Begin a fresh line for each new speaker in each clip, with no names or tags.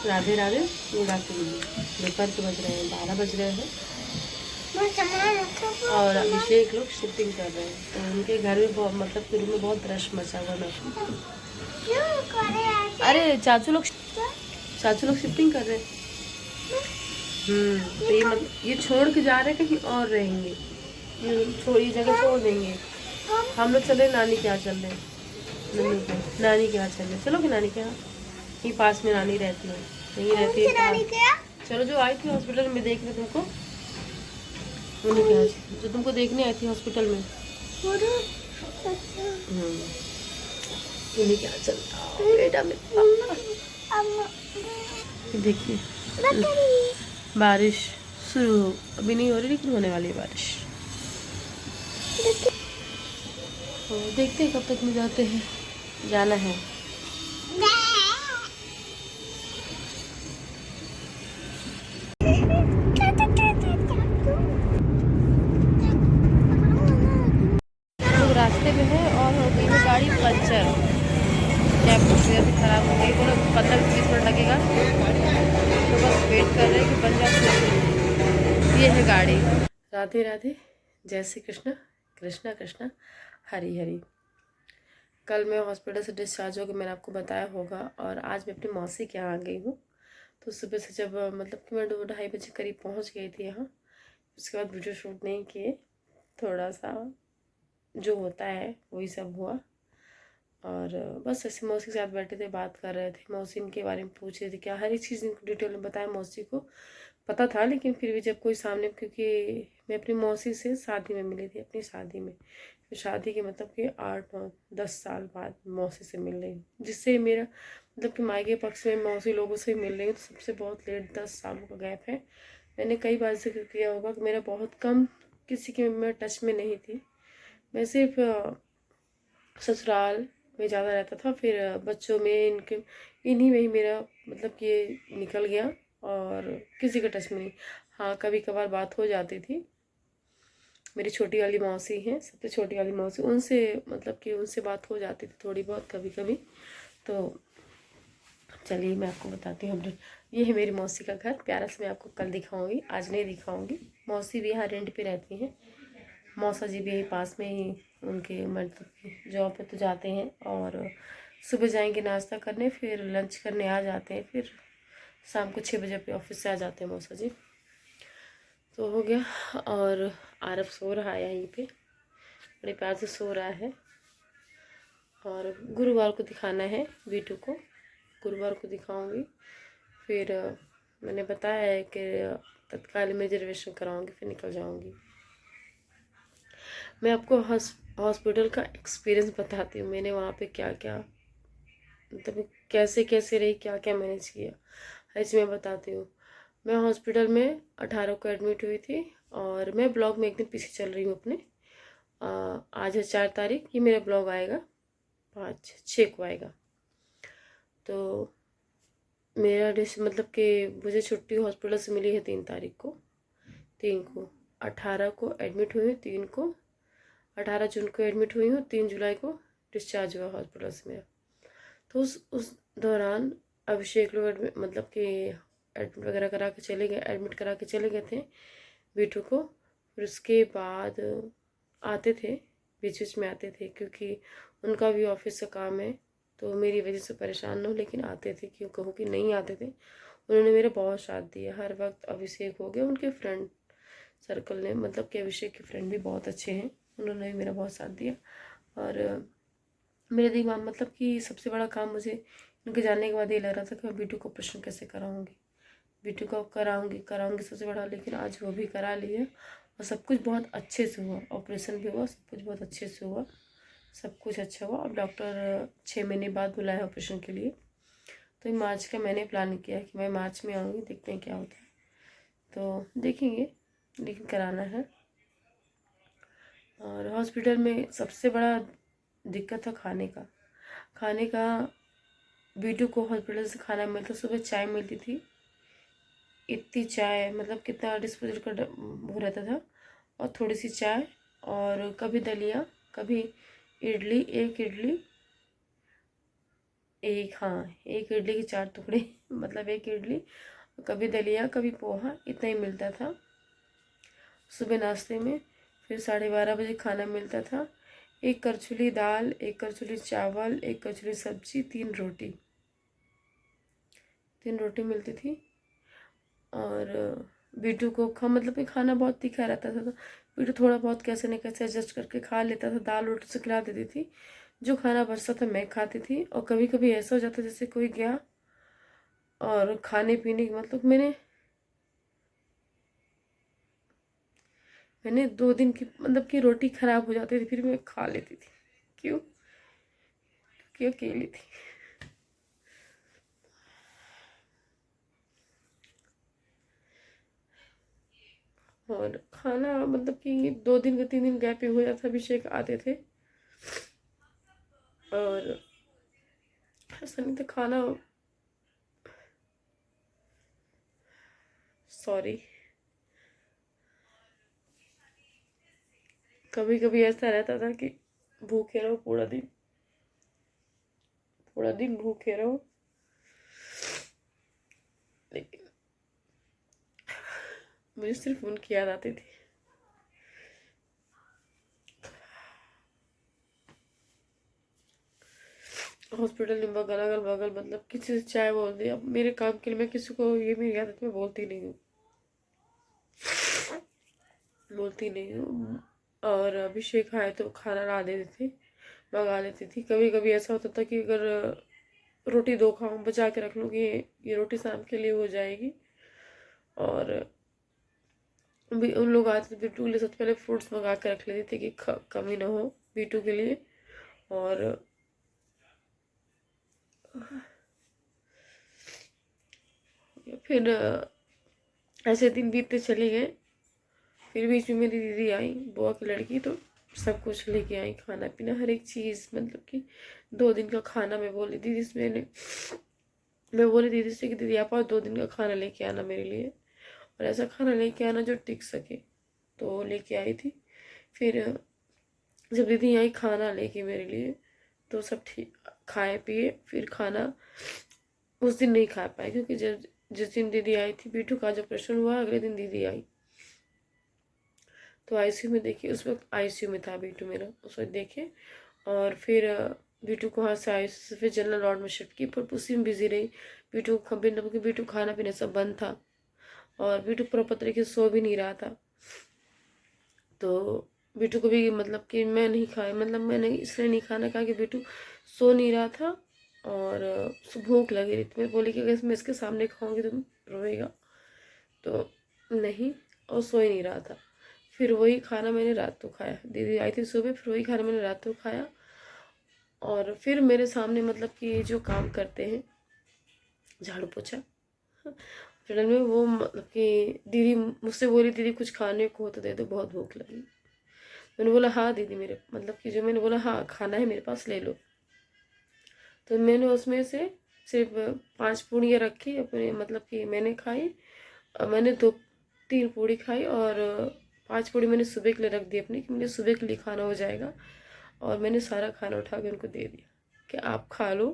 Radhe Radhe. Good afternoon. दोपहर के बज रहे हैं 12 बज रहे हैं और अभिषेक लोग शिफ्टिंग कर रहे हैं। तो उनके घर में बहुत मतलब शुरू में बहुत रश मचा हुआ मैं। अरे चाचू लोग शिफ्टिंग कर रहे हैं। तो ये छोड़ के जा रहे हैं, कहीं और रहेंगे। ये जगह छोड़ देंगे। हम लोग चले नानी के यहाँ चल रहे हैं। नानी के यहाँ चल रहे। चलो कि नानी के यहाँ ही पास में नानी रहती है। यहीं रहती है। चलो जो आई थी हॉस्पिटल में देखने तुमको, उन्हीं के यहाँ जो तुमको देखने आई थी हॉस्पिटल में, उन्हीं के यहाँ चलता बेटा मेरा। देखिए बारिश शुरू अभी नहीं हो रही, लेकिन होने वाली है बारिश। तो देखते हैं कब तक में जाते हैं, जाना है। रास्ते में है और हो गई है गाड़ी पंचर। कैब अभी ख़राब हो गई। बोलो 15-20 मिनट लगेगा, तो बस वेट कर रहे हैं कि बन जाए। ये है गाड़ी। राधे राधे, जय श्री कृष्ण, कृष्णा कृष्णा हरी हरी। कल मैं हॉस्पिटल से डिस्चार्ज होकर मैंने आपको बताया होगा, और आज मैं अपनी मौसी के यहाँ आ गई हूँ। तो सुबह से जब मतलब कि मैं 2-2:30 बजे करीब पहुँच गई थी यहाँ। उसके बाद वीडियो शूट नहीं किए, थोड़ा सा जो होता है वही सब हुआ। और बस ऐसे मौसी के साथ बैठे थे, बात कर रहे थे। मौसी इनके बारे में पूछ रही थी, क्या हर एक चीज़ इनको डिटेल में बताया। मौसी को पता था, लेकिन फिर भी जब कोई सामने, क्योंकि मैं अपनी मौसी से शादी में मिली थी, अपनी शादी में, फिर शादी के मतलब कि 8-9-10 साल बाद मौसी से मिल रही हूँ, जिससे मेरा मतलब कि मायके पक्ष में मौसी लोगों से मिल रही हूँ। तो सबसे बहुत लेट 10 सालों का गैप है। मैंने कई बार जिक्र किया होगा कि मेरा बहुत कम किसी के मैं टच में नहीं थी। मैं सिर्फ ससुराल में ज़्यादा रहता था, फिर बच्चों में इन्हीं में ही मेरा मतलब कि निकल गया, और किसी के टच में नहीं। हाँ, कभी कभार बात हो जाती थी। मेरी छोटी वाली मौसी हैं, सबसे छोटी वाली मौसी, उनसे मतलब कि उनसे बात हो जाती थी थोड़ी बहुत कभी कभी। तो चलिए मैं आपको बताती हूँ अपडेट। ये है मेरी मौसी का घर, प्यारा से मैं आपको कल दिखाऊंगी, आज नहीं दिखाऊंगी। मौसी भी यहाँ रेंट पे रहती हैं। मौसा जी भी यहीं पास में ही उनके मतलब जॉब पे तो जाते हैं, और सुबह जाएंगे नाश्ता करने, फिर लंच करने आ जाते हैं, फिर शाम को 6 बजे अपने ऑफिस से आ जाते हैं मौसा जी। तो हो गया। और आरव सो रहा है यहीं पे, बड़े प्यार से सो रहा है। और गुरुवार को दिखाना है बीटू को, गुरुवार को दिखाऊंगी। फिर मैंने बताया है कि तत्काल में रिजर्वेशन कराऊंगी, फिर निकल जाऊंगी। मैं आपको हॉस्पिटल का एक्सपीरियंस बताती हूँ, मैंने वहाँ पे क्या क्या मतलब कैसे कैसे रही, क्या क्या मैनेज किया, ऐसे मैं बताती हूँ। मैं हॉस्पिटल में 18 को एडमिट हुई थी, और मैं ब्लॉग में एक दिन पीछे चल रही हूँ अपने। आज है 4 तारीख, ये मेरा ब्लॉग आएगा 5-6 को आएगा। तो मेरा मतलब कि मुझे छुट्टी हॉस्पिटल से मिली है 3 तारीख को। 3 को 18 को एडमिट हुई हूँ, 3 को 18 जून को एडमिट हुई हूँ, 3 जुलाई को डिस्चार्ज हुआ हॉस्पिटल से मेरा। तो उस दौरान अभिषेक लोग मतलब कि एडमिट वगैरह करा के चले गए, एडमिट करा के चले गए थे बीटू को। फिर उसके बाद आते थे, बीच बीच में आते थे, क्योंकि उनका भी ऑफिस का काम है, तो मेरी वजह से परेशान न हो, लेकिन आते थे। क्यों कहूँ कि नहीं आते थे, उन्होंने मेरा बहुत साथ दिया हर वक्त। अभिषेक हो गया, उनके फ्रेंड सर्कल ने, मतलब कि अभिषेक के फ्रेंड भी बहुत अच्छे हैं, उन्होंने भी मेरा बहुत साथ दिया। और मेरे दिमाग मतलब कि सबसे बड़ा काम मुझे इनके जाने के बाद ये लग रहा था कि मैं बीटू को ऑपरेशन कैसे कराऊंगी, बीटू को कराऊंगी सबसे बड़ा। लेकिन आज वो भी करा लिया, और सब कुछ बहुत अच्छे से हुआ, ऑपरेशन भी हुआ, सब कुछ बहुत अच्छे से हुआ, सब कुछ अच्छा हुआ। अब डॉक्टर 6 महीने बाद बुलाया ऑपरेशन के लिए। तो मार्च का मैंने प्लान किया कि मैं मार्च में आऊँगी, देखते हैं क्या होता है, तो देखेंगे, लेकिन कराना है। और हॉस्पिटल में सबसे बड़ा दिक्कत था खाने का। बीटू को हॉस्पिटल से खाना मिलता, सुबह चाय मिलती थी, इतनी चाय मतलब कितना डिस्पोजल का वो रहता था, और थोड़ी सी चाय, और कभी दलिया, कभी इडली, एक इडली एक, हाँ, एक इडली के 4 टुकड़े मतलब एक इडली, कभी दलिया कभी पोहा, इतना ही मिलता था सुबह नाश्ते में। फिर 12:30 बजे खाना मिलता था। एक करछुली दाल, एक करछुली चावल, एक करछुली सब्जी, 3 रोटी, 3 रोटी मिलती थी। और बीटू को मतलब कि खाना बहुत तीखा रहता था, तो बीटू थोड़ा बहुत कैसे न कैसे एडजस्ट करके खा लेता था। दाल रोटी से खिला देती थी। जो खाना बचता था मैं खाती थी। और कभी कभी ऐसा हो जाता जैसे कोई गया और खाने पीने की मतलब मैंने 2 दिन की मतलब कि रोटी खराब हो जाती थी, फिर मैं खा लेती थी। क्यों? क्यों? अकेली थी। और खाना मतलब कि 2 दिन का 3 दिन गैप ही हो जाता, अभिषेक आते थे। और ऐसा नहीं था खाना, सॉरी, कभी कभी ऐसा रहता था कि भूखे रहो पूरा दिन, पूरा दिन भूखे रहो। लेकिन मुझे सिर्फ उनकी याद आती थी। हॉस्पिटल में बगल अगल बगल मतलब किसी से चाय बोल दी। अब मेरे काम के लिए मैं किसी को, ये मेरी आदत, मैं बोलती नहीं हूँ, बोलती नहीं हूँ। और अभिषेक आए तो खाना ला देते थे, मंगा लेती थी। कभी कभी ऐसा होता था कि अगर रोटी 2 खाऊं, बचा के रख लूँगी, ये रोटी शाम के लिए हो जाएगी। और भी उन लोग आते थे बीटू के लिए, सबसे पहले फ्रूट्स मंगा के रख लेते थे कि कमी ना हो बीटू के लिए। और फिर ऐसे दिन बीतते चले गए। फिर बीच में मेरी दीदी आई, बुआ की लड़की, तो सब कुछ लेके आई, खाना पीना हर एक चीज़, मतलब कि 2 दिन का खाना। मैं बोली दीदी से कि दीदी आप आओ, 2 दिन का खाना लेके आना मेरे लिए, और ऐसा खाना लेके आना जो टिक सके। तो लेके आई थी। फिर जब दीदी आई खाना लेके मेरे लिए, तो सब ठीक खाए पिए। फिर खाना उस दिन नहीं खा पाए, क्योंकि जब जिस दिन दीदी आई थी, बीटू का जो ऑपरेशन हुआ, अगले दिन दीदी आई। तो आईसीयू में देखी, उस वक्त आईसीयू में था बीटू मेरा, उस वक्त देखे। और फिर बीटू को वहाँ से आईसीयू से फिर जनरल वार्ड में शिफ्ट की, पर उसी में बिजी रही। बीटू खाना पीना सब बंद था, और बीटू प्रॉपर तरीके से सो भी नहीं रहा था। तो बीटू को भी मतलब कि मैं नहीं खाया, मतलब मैंने इसलिए नहीं खाना कहा कि बीटू सो नहीं रहा था, और उसको भूख लगी रही थी। मैं बोली कि अगर मैं इसके सामने खाऊंगी तो रोएगा, तो नहीं, और सो ही नहीं रहा था। फिर वही खाना मैंने रात को खाया, दीदी आई थी सुबह, फिर वही खाना मैंने रात को खाया। और फिर मेरे सामने मतलब कि जो काम करते हैं झाड़ू पोछा फिर में, वो मतलब कि दीदी मुझसे बोली दीदी कुछ खाने को हो तो दे दो, बहुत भूख लगी। मैंने बोला हाँ दीदी, मेरे मतलब कि जो मैंने बोला हाँ खाना है मेरे पास, ले लो। तो मैंने उसमें से सिर्फ 5 पूड़ियाँ रखी अपने, मतलब कि मैंने खाई। मैंने 2-3 पूड़ी खाई, और 5 पूड़ी मैंने सुबह के लिए रख दी अपनी, कि मुझे सुबह के लिए खाना हो जाएगा। और मैंने सारा खाना उठा के उनको दे दिया कि आप खा लो,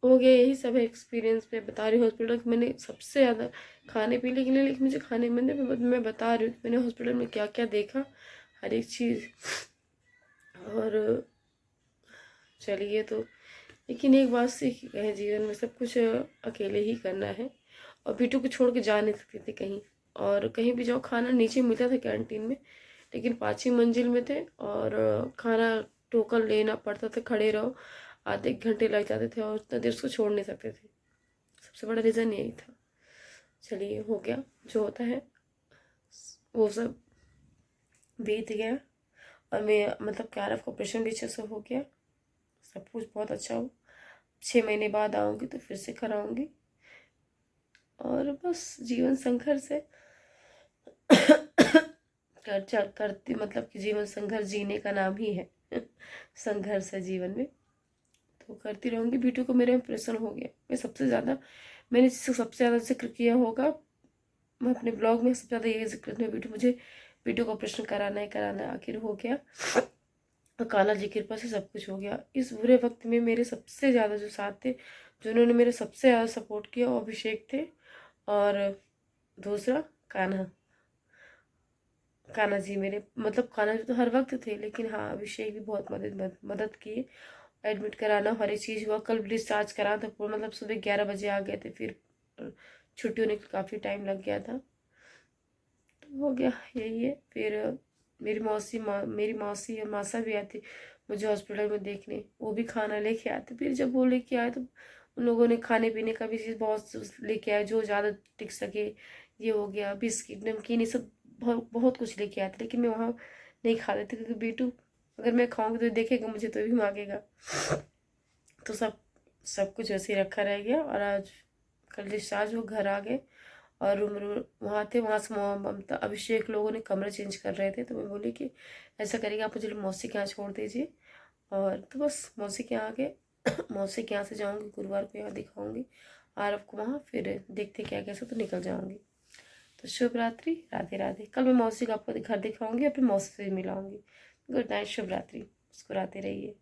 हो गया। यही सब है एक्सपीरियंस मैं बता रही हूँ हॉस्पिटल की। मैंने सबसे ज़्यादा खाने पीने के लिए, लेकिन मुझे खाने में मैं बता रही हूँ कि मैंने हॉस्पिटल में क्या क्या देखा, हर एक चीज़। और चलिए, तो लेकिन एक बात सीख गए जीवन में, सब कुछ अकेले ही करना है। और बीटू को छोड़ के जा नहीं सकती थी कहीं, और कहीं भी जाओ खाना नीचे मिलता था कैंटीन में, लेकिन 5वीं मंजिल में थे, और खाना टोकन लेना पड़ता था, खड़े रहो, आधे 1 घंटे लग जाते थे, और उतना देर उसको छोड़ नहीं सकते थे। सबसे बड़ा रीज़न यही था। चलिए, हो गया जो होता है, वो सब बीत गया। और मैं मतलब कैरफ का ऑपरेशन भी अच्छे से हो गया, सब कुछ बहुत अच्छा हो। 6 महीने बाद आऊँगी तो फिर से कराऊँगी। और बस जीवन संघर्ष है। करती मतलब कि जीवन संघर्ष जीने का नाम ही है संघर्ष है जीवन में, तो करती रहूँगी। बीटू को मेरे ऑपरेशन हो गया, मैंने जिससे सबसे ज़्यादा जिक्र किया होगा, मैं अपने ब्लॉग में सबसे ज़्यादा यही जिक्र में, बीटू को ऑपरेशन कराना है, आखिर हो गया। और कान्हा जी की कृपा से सब कुछ हो गया। इस बुरे वक्त में मेरे सबसे ज़्यादा जो साथ थे, जिन्होंने मेरे सबसे ज़्यादा सपोर्ट किया, वो अभिषेक थे और दूसरा कान्हा। कान्हा जी मेरे, मतलब कान्हा जी तो हर वक्त थे, लेकिन हाँ अभिषेक भी बहुत मदद किए। एडमिट कराना, हर एक चीज़ हुआ। कल डिस्चार्ज करा था पूरा, मतलब सुबह 11 बजे आ गए थे, फिर छुट्टी होने का काफ़ी टाइम लग गया था, तो हो गया यही है। फिर मेरी मौसी और मासा भी आती मुझे हॉस्पिटल में देखने, वो भी खाना लेके आते। फिर जब वो लेके आए तो उन लोगों ने खाने पीने का भी चीज़ बहुत लेके आए, जो ज़्यादा टिक सके। ये हो गया बिस्किट, नमकीन, ये सब बहुत बहुत कुछ लेके आए थे, लेकिन मैं वहाँ नहीं खा रही थी, क्योंकि बीटू अगर मैं खाऊंगी तो देखेगा मुझे तो भी मांगेगा। तो सब कुछ वैसे ही रखा रह गया। और आज कल डिस्चार्ज वो घर आ गए, और रूम रूम वहाँ थे। वहाँ से ममता अभिषेक लोगों ने कमरा चेंज कर रहे थे, तो मैं बोली कि ऐसा करिएगा, आप मुझे मौसी के यहाँ छोड़ दीजिए। और तो बस मौसी के यहाँ गए। मौसी के यहाँ से जाऊँगी गुरुवार को, यहाँ दिखाऊंगी आरव को वहाँ, फिर देखते क्या कैसे, तो निकल जाऊँगी। तो शुभ रात्रि, राधे राधे। कल मैं मौसी को आपको घर दिखाऊंगी, अपनी मौसी से भी मिलाऊंगी। गुड नाइट, शुभ रात्रि, मुस्कुराते रहिए।